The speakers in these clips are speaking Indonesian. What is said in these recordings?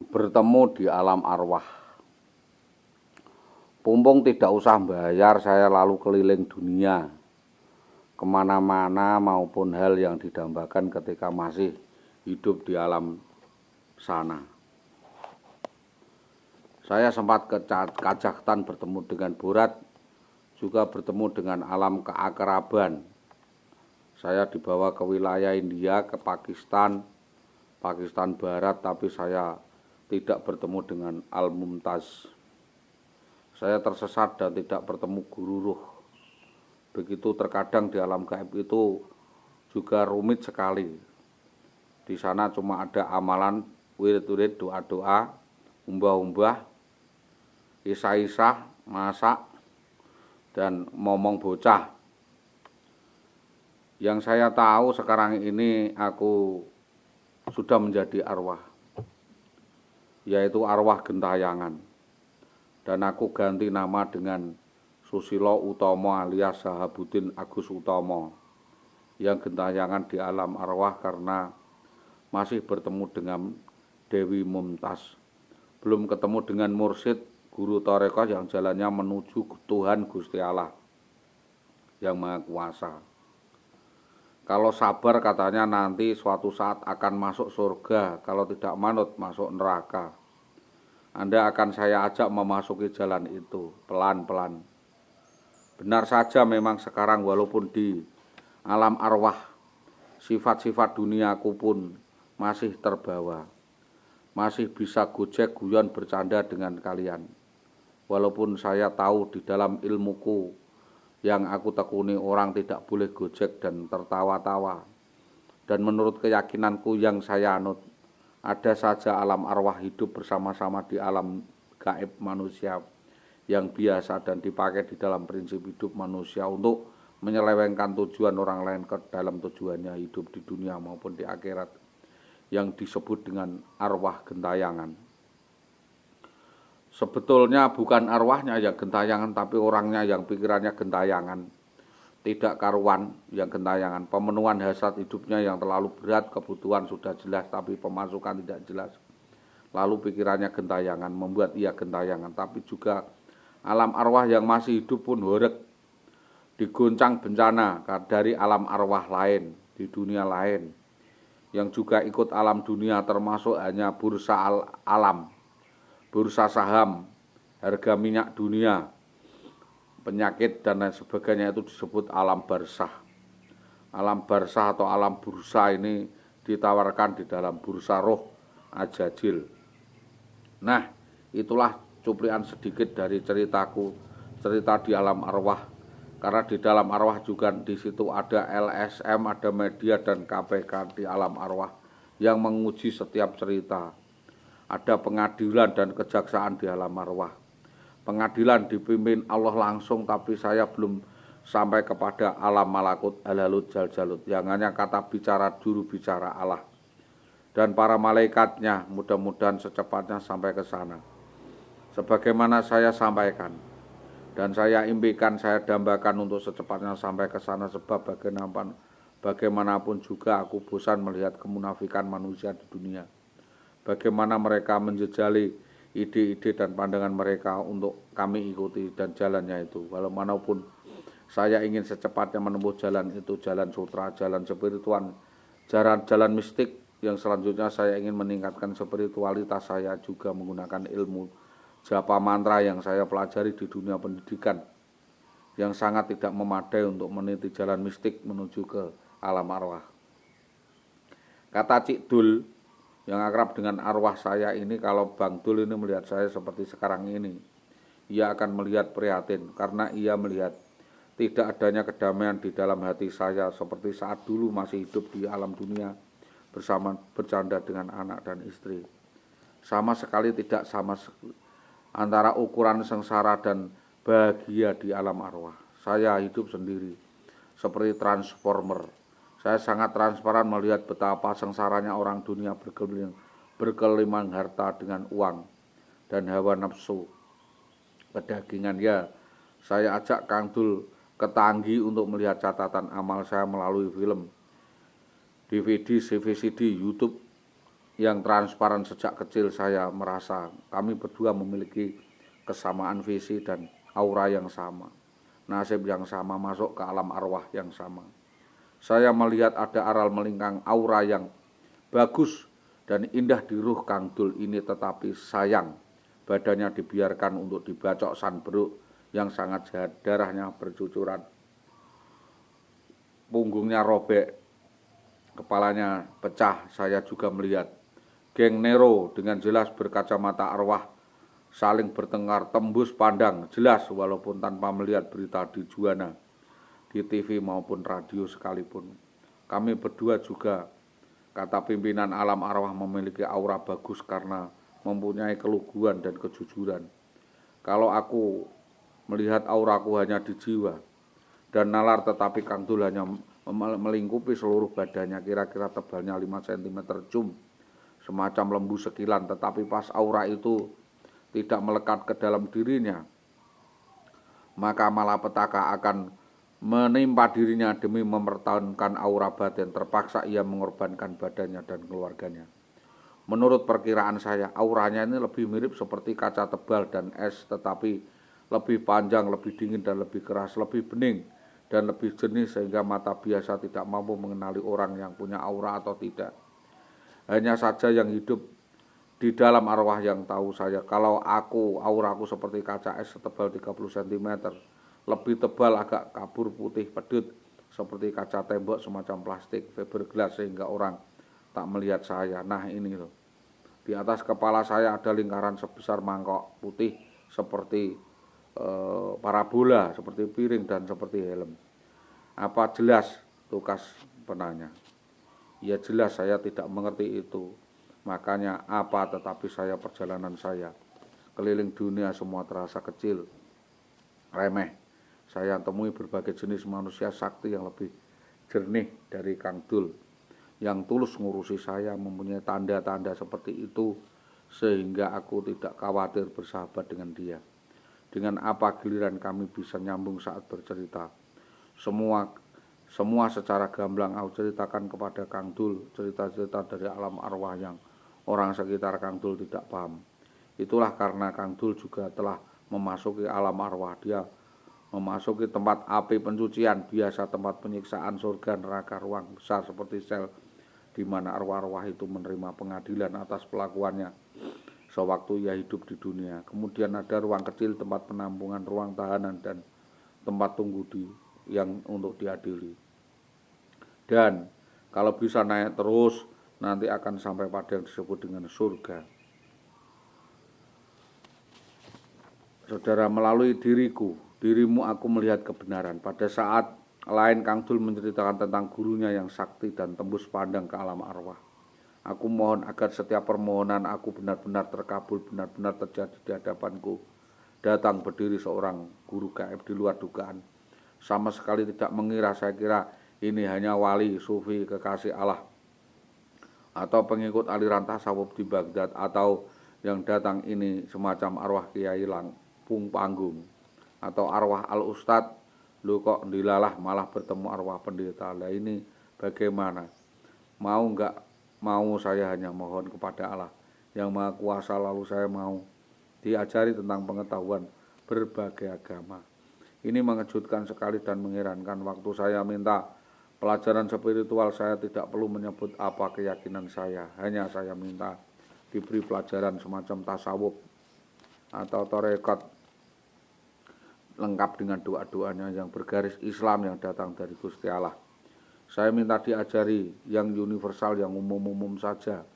bertemu di alam arwah. Pumpung tidak usah bayar, saya lalu keliling dunia, kemana-mana maupun hal yang didambakan ketika masih hidup di alam sana. Saya sempat ke Kazakhstan bertemu dengan Borat, juga bertemu dengan alam keakraban. Saya dibawa ke wilayah India, ke Pakistan Barat, tapi saya tidak bertemu dengan Al-Mumtaz. Saya tersesat dan tidak bertemu guru ruh. Begitu terkadang di alam gaib itu juga rumit sekali. Di sana cuma ada amalan, wirid-wirid, doa-doa, umbah-umbah, isah-isah, masak, dan momong bocah. Yang saya tahu sekarang ini aku sudah menjadi arwah, yaitu arwah gentayangan. Dan aku ganti nama dengan Susilo Utomo alias Sahabuddin Agus Utomo, yang gentayangan di alam arwah karena masih bertemu dengan Dewi Mumtaz. Belum ketemu dengan mursyid guru Torekoh yang jalannya menuju Tuhan Gusti Allah yang Maha Kuasa. Kalau sabar katanya nanti suatu saat akan masuk surga, kalau tidak manut masuk neraka. Anda akan saya ajak memasuki jalan itu pelan-pelan. Benar saja memang sekarang walaupun di alam arwah, sifat-sifat duniaku pun masih terbawa. Masih bisa gojek guyon bercanda dengan kalian. Walaupun saya tahu di dalam ilmuku yang aku tekuni orang tidak boleh gojek dan tertawa-tawa. Dan menurut keyakinanku yang saya anut, ada saja alam arwah hidup bersama-sama di alam gaib manusia yang biasa dan dipakai di dalam prinsip hidup manusia untuk menyelewengkan tujuan orang lain ke dalam tujuannya hidup di dunia maupun di akhirat, yang disebut dengan arwah gentayangan. Sebetulnya bukan arwahnya yang gentayangan, tapi orangnya yang pikirannya gentayangan. Tidak karuan yang gentayangan. Pemenuhan hasrat hidupnya yang terlalu berat, kebutuhan sudah jelas tapi pemasukan tidak jelas. Lalu pikirannya gentayangan, membuat ia gentayangan. Tapi juga alam arwah yang masih hidup pun horeg, diguncang bencana dari alam arwah lain, di dunia lain, yang juga ikut alam dunia, termasuk hanya bursa alam, bursa saham, harga minyak dunia, penyakit dan lain sebagainya. Itu disebut alam barzah. Alam barzah atau alam bursa ini ditawarkan di dalam bursa roh Ajajil. Nah, itulah cuplikan sedikit dari ceritaku, cerita di alam arwah. Karena di dalam arwah juga di situ ada LSM, ada media dan KPK di alam arwah yang menguji setiap cerita. Ada pengadilan dan kejaksaan di alam arwah. Pengadilan dipimpin Allah langsung, tapi saya belum sampai kepada alam malakut al-halut jal-jalut, yang hanya kata bicara juru bicara Allah dan para malaikatnya. Mudah-mudahan secepatnya sampai ke sana. Sebagaimana saya sampaikan dan saya impikan, saya dambakan untuk secepatnya sampai ke sana, sebab bagaimanapun juga aku bosan melihat kemunafikan manusia di dunia. Bagaimana mereka menjejali ide-ide dan pandangan mereka untuk kami ikuti dan jalannya itu. Walaupun saya ingin secepatnya menempuh jalan itu, jalan sutra, jalan spiritual, jalan mistik. Yang selanjutnya saya ingin meningkatkan spiritualitas saya juga menggunakan ilmu japa mantra yang saya pelajari di dunia pendidikan, yang sangat tidak memadai untuk meniti jalan mistik menuju ke alam arwah. Kata Cik Dul yang akrab dengan arwah saya ini, kalau Bang Dul ini melihat saya seperti sekarang ini, ia akan melihat prihatin karena ia melihat tidak adanya kedamaian di dalam hati saya seperti saat dulu masih hidup di alam dunia bersama bercanda dengan anak dan istri. Sama sekali tidak sama antara ukuran sengsara dan bahagia di alam arwah. Saya hidup sendiri seperti transformer. Saya sangat transparan melihat betapa sengsaranya orang dunia berkelimang harta dengan uang dan hawa nafsu kedagingan. Ya, saya ajak Kang Dul ke Tanggi untuk melihat catatan amal saya melalui film, DVD, CVCD, YouTube, yang transparan. Sejak kecil saya merasa kami berdua memiliki kesamaan visi dan aura yang sama, nasib yang sama, masuk ke alam arwah yang sama. Saya melihat ada aral melingkang aura yang bagus dan indah di ruh Kang Dul ini, tetapi sayang badannya dibiarkan untuk dibacok Sanberuk yang sangat jahat, darahnya bercucuran, punggungnya robek, kepalanya pecah. Saya juga melihat geng Nero dengan jelas berkacamata arwah saling bertengkar, tembus pandang jelas walaupun tanpa melihat berita di Juana, di TV maupun radio sekalipun. Kami berdua juga, kata pimpinan alam arwah, memiliki aura bagus karena mempunyai keluguan dan kejujuran. Kalau aku melihat auraku hanya di jiwa dan nalar, tetapi Kang Dul hanya melingkupi seluruh badannya, kira-kira tebalnya 5 cm cum, semacam lembu sekilan. Tetapi pas aura itu tidak melekat ke dalam dirinya, maka malapetaka akan menimpa dirinya demi mempertahankan aura batin. Terpaksa ia mengorbankan badannya dan keluarganya. Menurut perkiraan saya, auranya ini lebih mirip seperti kaca tebal dan es, tetapi lebih panjang, lebih dingin dan lebih keras, lebih bening dan lebih jernih sehingga mata biasa tidak mampu mengenali orang yang punya aura atau tidak. Hanya saja yang hidup di dalam arwah yang tahu saya. Kalau auraku seperti kaca es setebal 30 cm, lebih tebal, agak kabur, putih pedut seperti kaca tembok semacam plastik fiberglass sehingga orang tak melihat saya. Nah ini loh, di atas kepala saya ada lingkaran sebesar mangkok putih seperti parabola, seperti piring dan seperti helm. Apa jelas? Tukas penanya. Ya jelas, saya tidak mengerti itu. Makanya apa, tetapi perjalanan saya keliling dunia semua terasa kecil, remeh. Saya temui berbagai jenis manusia sakti yang lebih jernih dari Kang Dul, yang tulus ngurusi saya, mempunyai tanda-tanda seperti itu sehingga aku tidak khawatir bersahabat dengan dia. Dengan apa giliran kami bisa nyambung saat bercerita. Semua secara gamblang aku ceritakan kepada Kang Dul, cerita-cerita dari alam arwah yang orang sekitar Kang Dul tidak paham. Itulah karena Kang Dul juga telah memasuki alam arwah. Dia memasuki tempat api pencucian biasa, tempat penyiksaan, surga, neraka, ruang besar seperti sel di mana arwah-arwah itu menerima pengadilan atas pelakuannya sewaktu ia hidup di dunia. Kemudian ada ruang kecil, tempat penampungan, ruang tahanan, dan tempat tunggu yang untuk diadili. Dan kalau bisa naik terus, nanti akan sampai pada yang disebut dengan surga. Saudara, melalui dirimu aku melihat kebenaran. Pada saat lain Kang Dul menceritakan tentang gurunya yang sakti dan tembus pandang ke alam arwah. Aku mohon agar setiap permohonan aku benar-benar terkabul, benar-benar terjadi di hadapanku. Datang berdiri seorang guru gaib di luar dugaan. Sama sekali tidak mengira, saya kira ini hanya wali, sufi, kekasih Allah, atau pengikut aliran tasawuf di Baghdad, atau yang datang ini semacam arwah Kiai Lampung Panggung, atau arwah Al-Ustadz. Lu kok dilalah malah bertemu arwah pendeta. Lah ini bagaimana? Mau enggak mau, saya hanya mohon kepada Allah yang Maha Kuasa, lalu saya mau diajari tentang pengetahuan berbagai agama. Ini mengejutkan sekali dan mengherankan. Waktu saya minta pelajaran spiritual, saya tidak perlu menyebut apa keyakinan saya. Hanya saya minta diberi pelajaran semacam tasawuf atau tarekat, lengkap dengan doa-doanya yang bergaris Islam yang datang dari Gusti Allah. Saya minta diajari yang universal, yang umum-umum saja,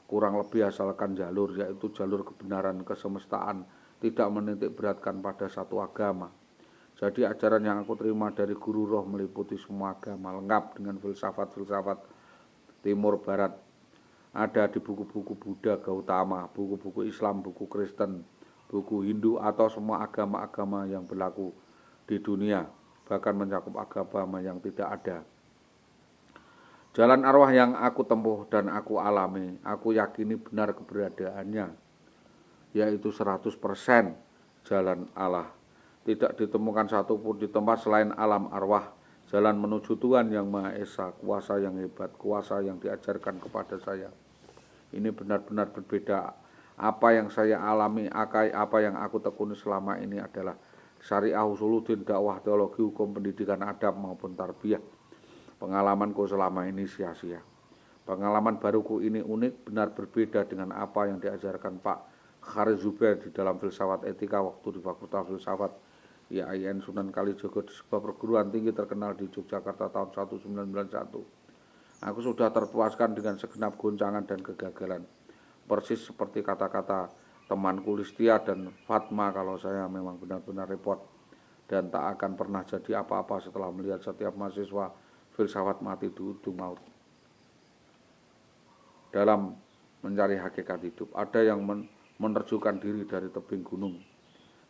kurang lebih asalkan jalur, yaitu jalur kebenaran kesemestaan, tidak menitik beratkan pada satu agama. Jadi ajaran yang aku terima dari guru roh meliputi semua agama, lengkap dengan filsafat-filsafat timur barat. Ada di buku-buku Buddha Gautama, buku-buku Islam, buku Kristen, buku Hindu, atau semua agama-agama yang berlaku di dunia, bahkan mencakup agama yang tidak ada. Jalan arwah yang aku tempuh dan aku alami, aku yakini benar keberadaannya, yaitu 100% jalan Allah. Tidak ditemukan satupun di tempat selain alam arwah, jalan menuju Tuhan yang Maha Esa, kuasa yang hebat, kuasa yang diajarkan kepada saya. Ini benar-benar berbeda. Apa yang saya alami, apa yang aku tekuni selama ini adalah syariah usuluddin, dakwah, teologi, hukum, pendidikan, adab maupun tarbiyah. Pengalamanku selama ini sia-sia. Pengalaman baruku ini unik, benar berbeda dengan apa yang diajarkan Pak Kharis Zubair di dalam filsafat etika waktu di Fakultas Filsafat IAIN Sunan Kalijogo, di sebuah perguruan tinggi terkenal di Yogyakarta tahun 1991. Aku sudah terpuaskan dengan segenap goncangan dan kegagalan. Persis seperti kata-kata temanku Listia dan Fatma, kalau saya memang benar-benar repot dan tak akan pernah jadi apa-apa setelah melihat setiap mahasiswa filsafat mati di ujung maut dalam mencari hakikat hidup. Ada yang menerjunkan diri dari tebing gunung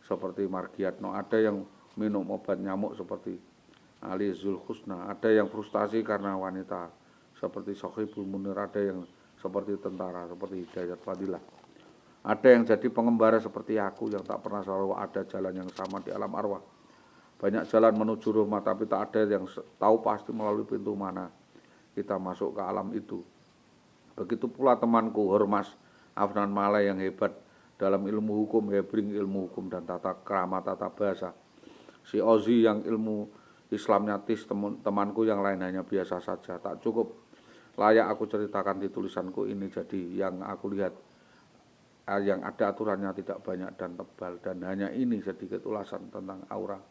seperti Margiatno, ada yang minum obat nyamuk seperti Ali Zulhusna, ada yang frustasi karena wanita seperti Sohibul Munir, ada yang seperti tentara seperti Hidayat Fadilah, ada yang jadi pengembara seperti aku yang tak pernah selalu ada jalan yang sama di alam arwah. Banyak jalan menuju rumah, tapi tak ada yang tahu pasti melalui pintu mana kita masuk ke alam itu. Begitu pula temanku Hormas Afnan Malai yang hebat dalam ilmu hukum, hebring ilmu hukum dan tata krama, tata bahasa. Si Ozi yang ilmu Islamnya tis, temanku yang lain hanya biasa saja. Tak cukup layak aku ceritakan di tulisanku ini. Jadi yang aku lihat, yang ada aturannya tidak banyak dan tebal, dan hanya ini sedikit ulasan tentang aura.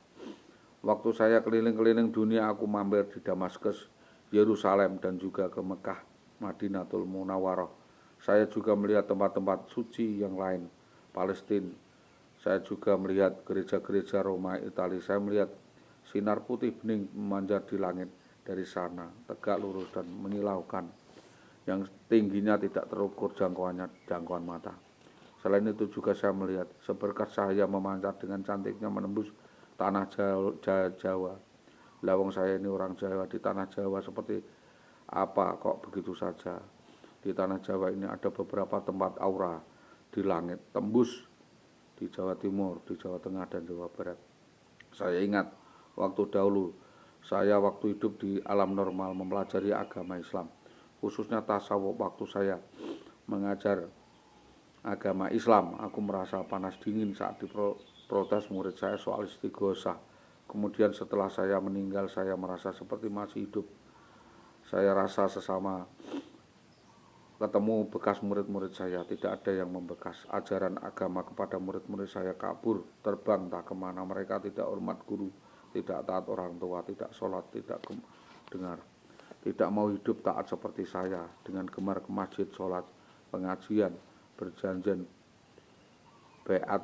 Waktu saya keliling-keliling dunia, aku mampir di Damaskus, Yerusalem, dan juga ke Mekah, Madinatul Munawwarah. Saya juga melihat tempat-tempat suci yang lain, Palestina. Saya juga melihat gereja-gereja Roma, Italia. Saya melihat sinar putih bening memanjar di langit dari sana, tegak lurus dan menyilaukan, yang tingginya tidak terukur jangkauan mata. Selain itu juga saya melihat seberkas cahaya memancar dengan cantiknya menembus tanah Jawa. Lawang saya ini orang Jawa, di tanah Jawa seperti apa kok begitu saja. Di tanah Jawa ini ada beberapa tempat aura di langit, tembus di Jawa Timur, di Jawa Tengah dan Jawa Barat. Saya ingat waktu dahulu saya waktu hidup di alam normal mempelajari agama Islam, khususnya tasawuf. Waktu saya mengajar agama Islam, aku merasa panas dingin saat diprotes murid saya soal istighosah. Kemudian setelah saya meninggal, saya merasa seperti masih hidup. Saya rasa sesama ketemu bekas murid-murid saya, tidak ada yang membekas. Ajaran agama kepada murid-murid saya kabur, terbang tak kemana. Mereka tidak hormat guru, tidak taat orang tua, tidak sholat, tidak dengar, tidak mau hidup taat seperti saya, dengan gemar ke masjid, sholat, pengajian, berjanjian, beat.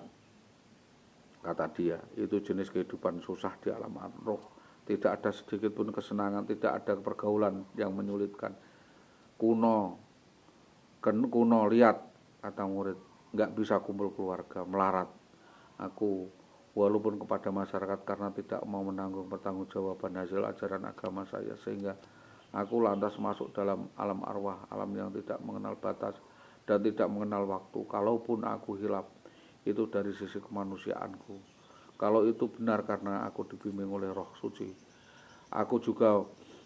Kata dia, itu jenis kehidupan susah di alam roh. Tidak ada sedikit pun kesenangan, tidak ada pergaulan yang menyulitkan. Kuno, lihat, kata murid, nggak bisa kumpul keluarga, melarat. Aku, walaupun kepada masyarakat karena tidak mau menanggung pertanggungjawaban hasil ajaran agama saya, sehingga aku lantas masuk dalam alam arwah, alam yang tidak mengenal batas dan tidak mengenal waktu. Kalaupun aku hilaf, itu dari sisi kemanusiaanku. Kalau itu benar karena aku dibimbing oleh roh suci. Aku juga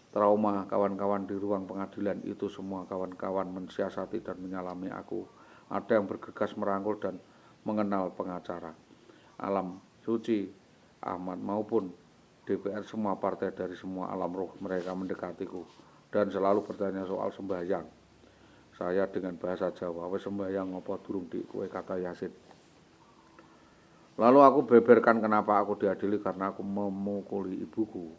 trauma kawan-kawan di ruang pengadilan, itu semua kawan-kawan mensiasati dan menyalami aku. Ada yang bergegas merangkul dan mengenal pengacara. Alam suci, Ahmad maupun DPR, semua partai dari semua alam roh, mereka mendekatiku dan selalu bertanya soal sembahyang. Saya dengan bahasa Jawa, wes sembahyang apa durung dik kowe, kata Yasin. Lalu aku beberkan kenapa aku diadili, karena aku memukuli ibuku,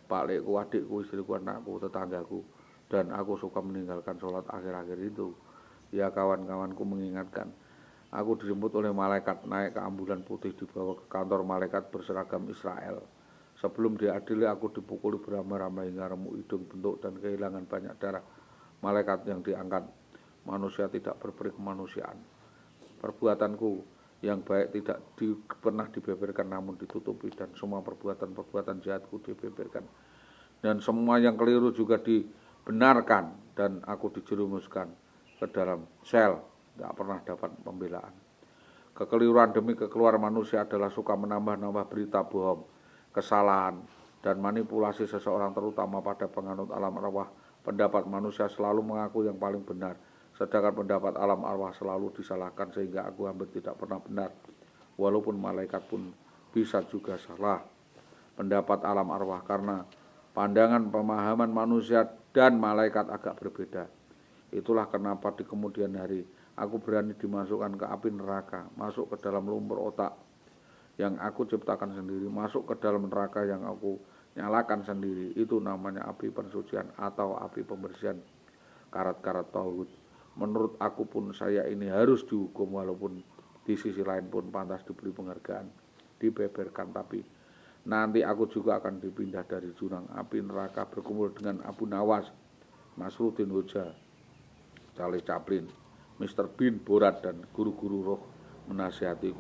pak lekku, adikku, istriku, anakku, tetanggaku, dan aku suka meninggalkan sholat akhir-akhir itu. Ya, kawan-kawanku mengingatkan. Aku dijemput oleh malaikat, naik ke ambulan putih, dibawa ke kantor malaikat berseragam Israel. Sebelum diadili, aku dipukuli beramai-ramai hingga remuk hidung, bentuk, dan kehilangan banyak darah. Malaikat yang diangkat, manusia tidak berperi kemanusiaan. Perbuatanku yang baik tidak pernah dibeberkan, namun ditutupi, dan semua perbuatan-perbuatan jahatku dibeberkan. Dan semua yang keliru juga dibenarkan, dan aku dijerumuskan ke dalam sel, tidak pernah dapat pembelaan. Kekeliruan demi kekeluaran manusia adalah suka menambah-nambah berita bohong, kesalahan, dan manipulasi seseorang, terutama pada penganut alam arwah. Pendapat manusia selalu mengaku yang paling benar, Sedangkan pendapat alam arwah selalu disalahkan sehingga aku hampir tidak pernah benar. Walaupun malaikat pun bisa juga salah. Pendapat alam arwah karena pandangan pemahaman manusia dan malaikat agak berbeda. Itulah kenapa di kemudian hari aku berani dimasukkan ke api neraka, masuk ke dalam lumpur otak yang aku ciptakan sendiri, masuk ke dalam neraka yang aku nyalakan sendiri. Itu namanya api pensucian atau api pembersihan karat-karat tauhid. Menurut aku pun saya ini harus dihukum, walaupun di sisi lain pun pantas diberi penghargaan, dibeberkan, tapi nanti aku juga akan dipindah dari jurang api neraka berkumpul dengan Abu Nawas, Nasruddin Hoja, Charlie Chaplin, Mr. Bean, Borat, dan guru-guru roh menasihatiku.